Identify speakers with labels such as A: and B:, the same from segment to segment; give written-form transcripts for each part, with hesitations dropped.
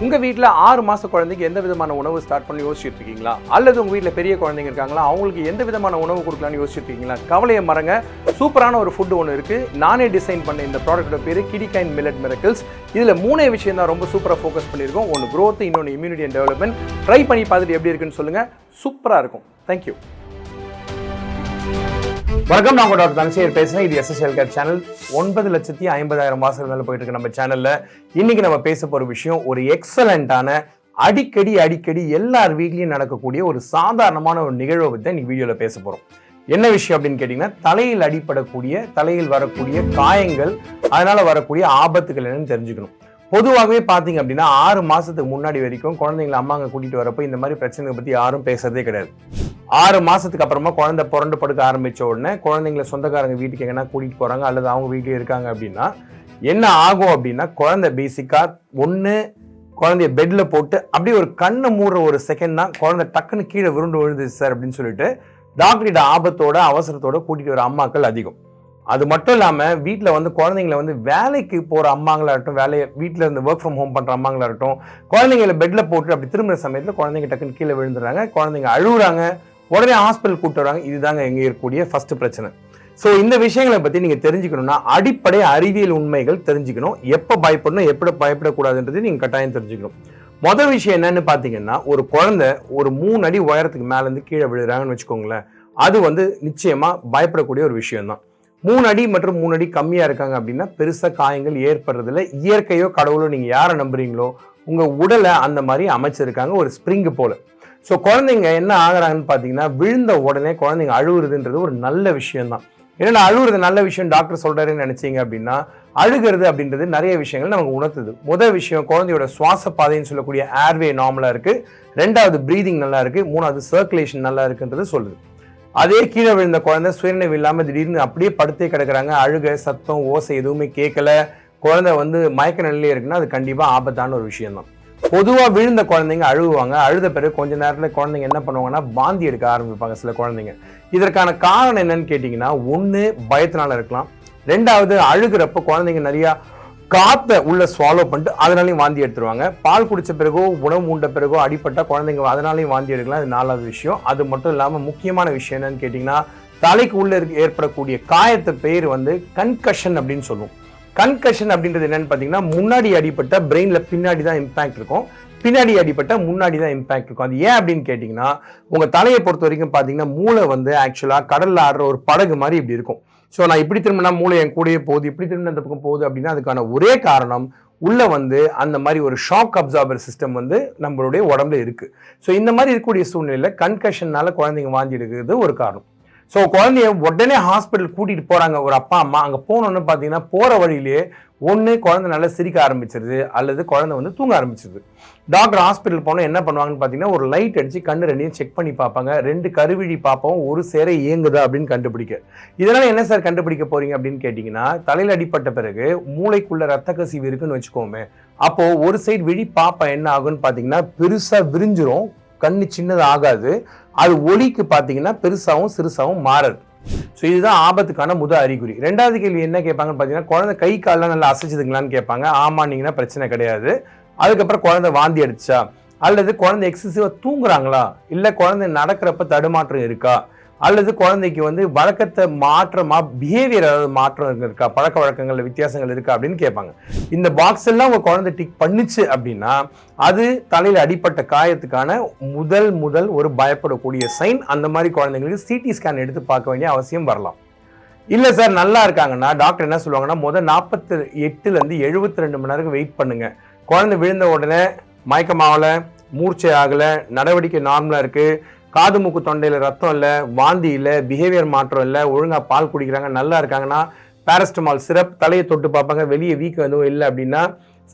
A: உங்கள் வீட்டில் 6 மாத குழந்தைக்கு எந்த விதமான உணவு ஸ்டார்ட் பண்ணி யோசிச்சுட்டு இருக்கீங்களா? அல்லது உங்கள் வீட்டில் பெரிய குழந்தைங்க இருக்காங்களா, அவங்களுக்கு எந்த விதமான உணவு கொடுக்கலான்னு யோசிச்சுட்டு இருக்கீங்களா? கவலையை மறங்க, சூப்பரான ஒரு ஃபுட்டு ஒன்று இருக்குது. நானே டிசைன் பண்ண இந்த ப்ராடக்ட்டோட பேர் கிடிகைன் மில்லட் மிரக்கிள்ஸ். இதில் 3 விஷயம் தான் ரொம்ப சூப்பராக ஃபோக்கஸ் பண்ணியிருக்கோம். ஒன்று growth, இன்னொன்று இம்யூனிட்டி அண்ட் டெவலப்மெண்ட். ட்ரை பண்ணி பார்த்துட்டு எப்படி இருக்குன்னு சொல்லுங்கள். சூப்பராக இருக்கும். தேங்க்யூ. வணக்கம், நான் டாக்டர் தனசேகர் பேசுகிறேன். இது எஸ்எஸ்எல் கேர் சேனல். 9,50,000 வாசல் மேலே போயிட்டு இருக்கு நம்ம சேனலில். இன்னைக்கு நம்ம பேச போகிற விஷயம் ஒரு எக்ஸலண்டான அடிக்கடி எல்லார் வீட்லையும் நடக்கக்கூடிய ஒரு சாதாரணமான ஒரு நிகழ்வை பற்றி இன்னைக்கு வீடியோவில் பேச போகிறோம். என்ன விஷயம் அப்படின்னு கேட்டிங்கன்னா, தலையில் அடிப்படக்கூடிய, தலையில் வரக்கூடிய காயங்கள், அதனால் வரக்கூடிய ஆபத்துகள் என்னன்னு தெரிஞ்சுக்கணும். பொதுவாகவே பார்த்தீங்க அப்படின்னா 6 மாதத்துக்கு முன்னாடி வரைக்கும் குழந்தைங்களை அம்மாங்க கூட்டிகிட்டு வரப்போ இந்த மாதிரி பிரச்சனைகளை பற்றி யாரும் பேசுறதே கிடையாது. 6 மாதத்துக்கு அப்புறமா குழந்தை புரண்டு படுக்க ஆரம்பித்த உடனே குழந்தைங்களை சொந்தக்காரங்க வீட்டுக்கு எங்கன்னா கூட்டிகிட்டு போகிறாங்க அல்லது அவங்க வீட்டில் இருக்காங்க அப்படின்னா என்ன ஆகும் அப்படின்னா, குழந்தை பேசிக்காக ஒன்று குழந்தைய பெட்டில் போட்டு அப்படியே ஒரு கண்ணை மூடுற ஒரு செகண்ட் தான் குழந்தை டக்குன்னு கீழே விழுந்துச்சு சார் அப்படின்னு சொல்லிட்டு டாக்டர்கிட்ட ஆபத்தோட அவசரத்தோட கூட்டிகிட்டு வர அம்மாக்கள் அதிகம். அது மட்டும் இல்லாமல் வீட்டில் வந்து குழந்தைங்களை வந்து வேலைக்கு போகிற அம்மாங்களா இருக்கட்டும், வேலையை வீட்டில் இருந்து ஒர்க் ஃப்ரம் ஹோம் பண்ணுற அம்மாங்களா இருக்கட்டும், குழந்தைங்களை பெட்டில் போட்டு அப்படி திரும்புகிற சமயத்தில் குழந்தைங்க டக்குன்னு கீழே விழுந்துடுறாங்க, குழந்தைங்க அழுகுறாங்க, உடனே ஹாஸ்பிட்டல் கூப்பிட்டு வராங்க. இதுதாங்க எங்கே இருக்கக்கூடிய ஃபர்ஸ்ட் பிரச்சனை. ஸோ இந்த விஷயங்களை பற்றி நீங்கள் தெரிஞ்சுக்கணும்னா அடிப்படை அறிவியல் உண்மைகள் தெரிஞ்சுக்கணும். எப்போ பயப்படணும், எப்படி பயப்படக்கூடாதுன்றது நீங்கள் கட்டாயம் தெரிஞ்சுக்கணும். மொதல் விஷயம் என்னன்னு பார்த்தீங்கன்னா, ஒரு குழந்தை ஒரு 3 அடி உயரத்துக்கு மேலேருந்து கீழே விழுறாங்கன்னு வச்சுக்கோங்களேன், அது வந்து நிச்சயமாக பயப்படக்கூடிய ஒரு விஷயம்தான். 3 அடி மற்றும் 3 அடி கம்மியாக இருக்காங்க அப்படின்னா பெருசாக காயங்கள் ஏற்படுறதில்ல. இயற்கையோ கடவுளோ நீங்கள் யாரை நம்புறீங்களோ உங்கள் உடலை அந்த மாதிரி அமைச்சிருக்காங்க ஒரு ஸ்ப்ரிங்கு போல. ஸோ குழந்தைங்க என்ன ஆகுறாங்கன்னு பார்த்தீங்கன்னா, விழுந்த உடனே குழந்தைங்க அழுகுறதுன்றது ஒரு நல்ல விஷயம்தான். ஏன்னா அழுகுறது நல்ல விஷயம் டாக்டர் சொல்றாருன்னு நினைச்சீங்க அப்படின்னா, அழுகிறது அப்படின்றது நிறைய விஷயங்கள் நமக்கு உணர்த்துது. முதல் விஷயம், குழந்தையோட சுவாச பாதைன்னு சொல்லக்கூடிய ஏர்வே நார்மலா இருக்கு. 2வது பிரீதிங் நல்லா இருக்கு. 3வது சர்க்குலேஷன் நல்லா இருக்குன்றது சொல்லுது. அதே கீழே விழுந்த குழந்தை சுயநினைவு இல்லாமல் திடீர்னு அப்படியே படுத்தே கிடக்குறாங்க, அழுக சத்தம் ஓசை எதுவுமே கேட்கல, குழந்தை வந்து மயக்க நிலையிலே இருக்குன்னா அது கண்டிப்பாக ஆபத்தான ஒரு விஷயம் தான். பொதுவாக விழுந்த குழந்தைங்க அழுகுவாங்க. அழுத பிறகு கொஞ்ச நேரத்தில் குழந்தைங்க என்ன பண்ணுவாங்கன்னா வாந்தி எடுக்க ஆரம்பிப்பாங்க சில குழந்தைங்க. இதற்கான காரணம் என்னன்னு கேட்டிங்கன்னா, ஒன்று பயத்தினால இருக்கலாம், 2வது அழுகிறப்ப குழந்தைங்க நிறையா காற்றை உள்ள ஸ்வாலோ பண்ணிட்டு அதனாலையும் வாந்தி எடுத்துருவாங்க. பால் குடித்த பிறகோ உணவு உண்ட பிறகோ அடிப்பட்டால் குழந்தைங்க அதனாலையும் வாந்தி எடுக்கலாம். அது 4வது விஷயம். அது மட்டும் இல்லாமல் முக்கியமான விஷயம் என்னன்னு கேட்டிங்கன்னா, தலைக்கு உள்ள ஏற்படக்கூடிய காயத்தை பேர் வந்து கன்கஷன் அப்படின்னு சொல்லுவோம். கன்கஷன் அப்படின்றது என்னன்னு பார்த்தீங்கன்னா, முன்னாடி அடிப்பட்ட பிரெயின்ல பின்னாடி தான் இம்பாக்ட் இருக்கும், பின்னாடி அடிப்பட்ட முன்னாடி தான் இம்பாக்ட் இருக்கும். அது ஏன் அப்படின்னு கேட்டிங்கன்னா, உங்கள் தலையை பொறுத்த வரைக்கும் பார்த்தீங்கன்னா மூளை வந்து ஆக்சுவலாக கடலில் ஆடுற ஒரு படகு மாதிரி இப்படி இருக்கும். ஸோ நான் இப்படி திரும்பினா மூளை என் கூடயே போகுது, இப்படி திரும்பினா அந்த பக்கம் போகுது அப்படின்னா அதுக்கான ஒரே காரணம் உள்ள வந்து அந்த மாதிரி ஒரு ஷாக் அப்சார்பர் சிஸ்டம் வந்து நம்மளுடைய உடம்புல இருக்கு. ஸோ இந்த மாதிரி இருக்கக்கூடிய சூழ்நிலையில் கன்கஷன்னால குழந்தைங்க வாந்தி எடுக்கிறது ஒரு காரணம். ஸோ குழந்தைய உடனே ஹாஸ்பிட்டல் கூட்டிகிட்டு போகிறாங்க ஒரு அப்பா அம்மா. அங்கே போனோன்னு பார்த்தீங்கன்னா போகிற வழியிலே ஒன்று குழந்தை நல்லா சிரிக்க ஆரம்பிச்சிருது அல்லது குழந்தை வந்து தூங்க ஆரம்பிச்சிருது. டாக்டர் ஹாஸ்பிட்டல் போனால் என்ன பண்ணுவாங்கன்னு பார்த்தீங்கன்னா, ஒரு லைட் அடித்து கண்ணு 2 செக் பண்ணி பார்ப்பாங்க. 2 கருவிழி பார்ப்போம், ஒரு சேர இயங்குதா அப்படின்னு கண்டுபிடிக்க. இதனால் என்ன சார் கண்டுபிடிக்க போகிறீங்க அப்படின்னு கேட்டிங்கன்னா, தலையில் அடிப்பட்ட பிறகு மூளைக்குள்ள ரத்த கசிவு இருக்குன்னு வச்சுக்கோமே, அப்போது ஒரு சைடு விழி பாப்பா என்ன ஆகுன்னு பார்த்தீங்கன்னா பெருசாக விரிஞ்சிரும், கண்ணு சின்னது ஆகாது, அது ஒலிக்கு பார்த்தீங்கன்னா பெருசாகவும் சிறுசாகவும் மாறுது. ஸோ இதுதான் ஆபத்துக்கான முதல் அறிகுறி. 2வது கேள்வி என்ன கேட்பாங்கன்னு பார்த்தீங்கன்னா, குழந்தை கை காலெலாம் நல்லா அசைச்சதுங்களான்னு கேட்பாங்க. ஆமான்னீங்கன்னா பிரச்சனை கிடையாது. அதுக்கப்புறம் குழந்தை வாந்தி அடிச்சா அல்லது குழந்தை எக்ஸசிவாக தூங்குறாங்களா, இல்லை குழந்தை நடக்கிறப்ப தடுமாற்றம் இருக்கா, அல்லது குழந்தைக்கு வந்து வழக்கத்தை மாற்றமா பிஹேவியர் ஏதாவது மாற்றம் இருக்கா, பழக்க வழக்கங்கள்ல வித்தியாசங்கள் இருக்கா அப்படின்னு கேட்பாங்க. இந்த பாக்ஸ் எல்லாம் உங்க குழந்தை டிக் பண்ணிச்சு அப்படின்னா அது தலையில் அடிப்பட்ட காயத்துக்கான முதல் ஒரு பயப்படக்கூடிய சைன். அந்த மாதிரி குழந்தைங்களுக்கு சிடி ஸ்கேன் எடுத்து பார்க்க வேண்டிய அவசியம் வரலாம். இல்லை சார் நல்லா இருக்காங்கன்னா டாக்டர் என்ன சொல்லுவாங்கன்னா, முதல் 48லேருந்து 72 மணி நேரம் வெயிட் பண்ணுங்க. குழந்தை விழுந்த உடனே மயக்கமாகல, மூர்ச்சை ஆகலை, நடவடிக்கை நார்மலாக இருக்குது, காது மூக்கு தொண்டையில் ரத்தம் இல்லை, வாந்தி இல்லை, பிஹேவியர் மாற்றம் இல்லை, ஒழுங்காக பால் குடிக்கிறாங்க, நல்லா இருக்காங்கன்னா பேரஸ்டமால் சிரப் தலையை தொட்டு பார்ப்பாங்க, வெளியே வீக் எதுவும் இல்லை அப்படின்னா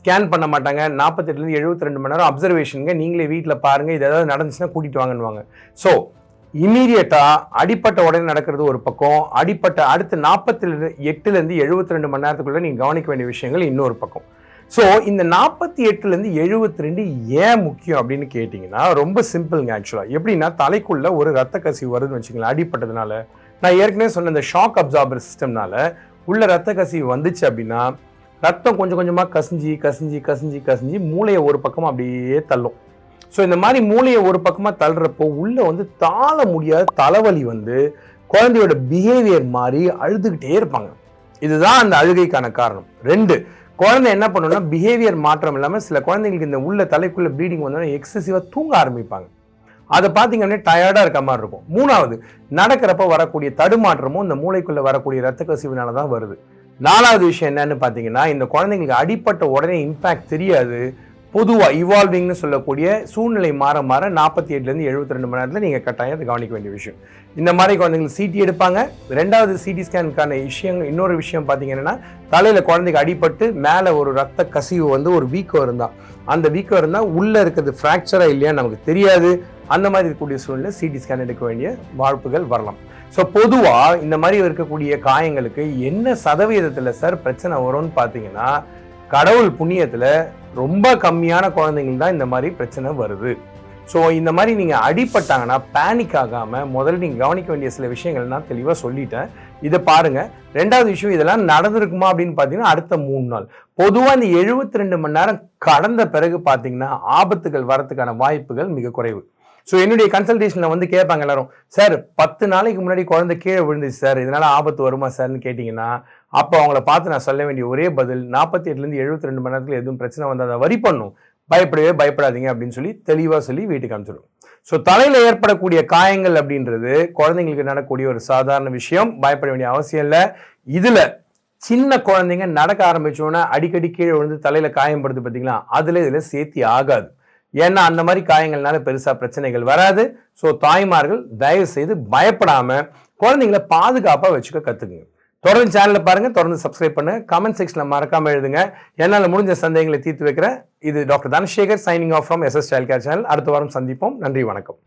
A: ஸ்கேன் பண்ண மாட்டாங்க. 48லேருந்து 72 மணி நேரம் அப்சர்வேஷனுங்க, நீங்களே வீட்டில் பாருங்கள், இது ஏதாவது நடந்துச்சுன்னா கூட்டிகிட்டு வாங்கன்னுவாங்க. ஸோ இமீடியட்டாக அடிப்பட்ட உடனே நடக்கிறது ஒரு பக்கம், அடிப்பட்ட அடுத்து 48லேருந்து 72 மணி நேரத்துக்குள்ளே நீங்கள் கவனிக்க வேண்டிய விஷயங்கள் இன்னொரு பக்கம். ஸோ இந்த 48லேருந்து 72 ஏன் முக்கியம் அப்படின்னு கேட்டிங்கன்னா, ரொம்ப சிம்பிளுங்க. ஆக்சுவலாக எப்படின்னா, தலைக்குள்ள ஒரு ரத்த கசிவு வருதுன்னு வச்சுக்கலாம் அடிப்பட்டதுனால. நான் ஏற்கனவே சொன்ன இந்த ஷாக் அப்சார்பர் சிஸ்டம்னால உள்ள ரத்த கசிவு வந்துச்சு அப்படின்னா ரத்தம் கொஞ்சம் கொஞ்சமாக கசிஞ்சு கசிஞ்சு கசிஞ்சு கசிஞ்சு மூளையை ஒரு பக்கமாக அப்படியே தள்ளும். ஸோ இந்த மாதிரி மூளையை ஒரு பக்கமாக தள்ளுறப்போ உள்ளே வந்து தாழ முடியாத தலைவலி வந்து குழந்தையோட பிஹேவியர் மாதிரி அழுதுகிட்டே இருப்பாங்க. இதுதான் அந்த அழுகைக்கான காரணம். 2, குழந்தை என்ன பண்ணணும்னா பிஹேவியர் மாற்றம் இல்லாமல் சில குழந்தைங்களுக்கு இந்த உள்ள தலைக்குள்ள ப்ளீடிங் வந்தோன்னா எக்ஸசிவாக தூங்க ஆரம்பிப்பாங்க. அதை பார்த்தீங்கன்னா டயர்டாக இருக்க மாதிரி இருக்கும். 3வது, நடக்கிறப்ப வரக்கூடிய தடுமாற்றமும் இந்த மூளைக்குள்ள வரக்கூடிய ரத்த கசிவுனால தான் வருது. 4வது விஷயம் என்னன்னு பார்த்தீங்கன்னா, இந்த குழந்தைங்களுக்கு அடிப்பட்ட உடனே இம்பேக்ட் தெரியாது. பொதுவாக இவால்விங்னு சொல்லக்கூடிய சூழ்நிலை மாற மாற 48லேருந்து 72 மணி நேரத்தில் நீங்கள் கட்டாயம் அதை கவனிக்க வேண்டிய விஷயம். இந்த மாதிரி குழந்தைங்களுக்கு சிடி எடுப்பாங்க. 2வது சிடி ஸ்கேனுக்கான இன்னொரு விஷயம் பார்த்தீங்கன்னா, தலையில் குழந்தைக்கு அடிபட்டு மேலே ஒரு ரத்த கசிவு வந்து ஒரு வீக்கம் இருந்தால், அந்த வீக்கம் இருந்தால் உள்ளே இருக்கிறது ஃப்ராக்சராக இல்லையான்னு நமக்கு தெரியாது. அந்த மாதிரி இருக்கக்கூடிய சூழ்நிலை சிடி ஸ்கேன் எடுக்க வேண்டிய வாய்ப்புகள் வரலாம். ஸோ பொதுவாக இந்த மாதிரி இருக்கக்கூடிய காயங்களுக்கு என்ன சதவீதத்தில் சார் பிரச்சனை வரும்னு பார்த்தீங்கன்னா, கடவுள் புண்ணியத்தில் ரொம்ப கம்மியான குழந்தைங்களுக்கு தான் இந்த மாதிரி பிரச்சனை வருது. ஸோ இந்த மாதிரி நீங்கள் அடிபட்டாங்கன்னா பேனிக் ஆகாமல் முதல்ல நீங்கள் கவனிக்க வேண்டிய சில விஷயங்கள் நான் தெளிவாக சொல்லிட்டேன். இதை பாருங்கள். 2வது விஷயம், இதெல்லாம் நடந்திருக்குமா அப்படின்னு பார்த்தீங்கன்னா அடுத்த 3 நாள். பொதுவாக இந்த 72 மணி நேரம் கடந்த பிறகு பார்த்தீங்கன்னா ஆபத்துகள் வரத்துக்கான வாய்ப்புகள் மிக குறைவு. ஸோ என்னுடைய கன்சல்டேஷனில் வந்து கேட்பாங்க எல்லாரும், சார் 10 நாளைக்கு முன்னாடி குழந்தை கீழே விழுந்துச்சு சார், இதனால ஆபத்து வருமா சார்னு கேட்டிங்கன்னா, அப்போ அவங்கள பார்த்து நான் சொல்ல வேண்டிய ஒரே பதில், 48லேருந்து 72 மணி நேரத்தில் எதுவும் பிரச்சனை வந்தால் அதை வரி பண்ணும், பயப்படவே பயப்படாதீங்க அப்படின்னு சொல்லி தெளிவாக சொல்லி வீட்டுக்கு அனுப்பிச்சிடும். ஸோ தலையில் ஏற்படக்கூடிய காயங்கள் அப்படின்றது குழந்தைங்களுக்கு நடக்கக்கூடிய ஒரு சாதாரண விஷயம், பயப்பட வேண்டிய அவசியம் இல்லை. இதில் சின்ன குழந்தைங்க நடக்க ஆரம்பிச்சோன்னா அடிக்கடி கீழே விழுந்து தலையில் காயப்படுது பார்த்தீங்களா, இதில் சேர்த்தி ஆகாது. ஏன்னா அந்த மாதிரி காயங்கள்னால பெருசா பிரச்சனைகள் வராது. ஸோ தாய்மார்கள் தயவு செய்து பயப்படாம குழந்தைங்களை பாதுகாப்பா வச்சுக்க கத்துக்குங்க. தொடர்ந்து சேனலை பாருங்க, தொடர்ந்து சப்ஸ்கிரைப் பண்ணுங்க, கமெண்ட் செக்ஷன்ல மறக்காம எழுதுங்க. என்னால் முடிஞ்ச சந்தேகங்களை தீர்த்து வைக்கிறேன். இது doctor Dhanasekar signing off from SS child care channel. அடுத்த வாரம் சந்திப்போம். நன்றி, வணக்கம்.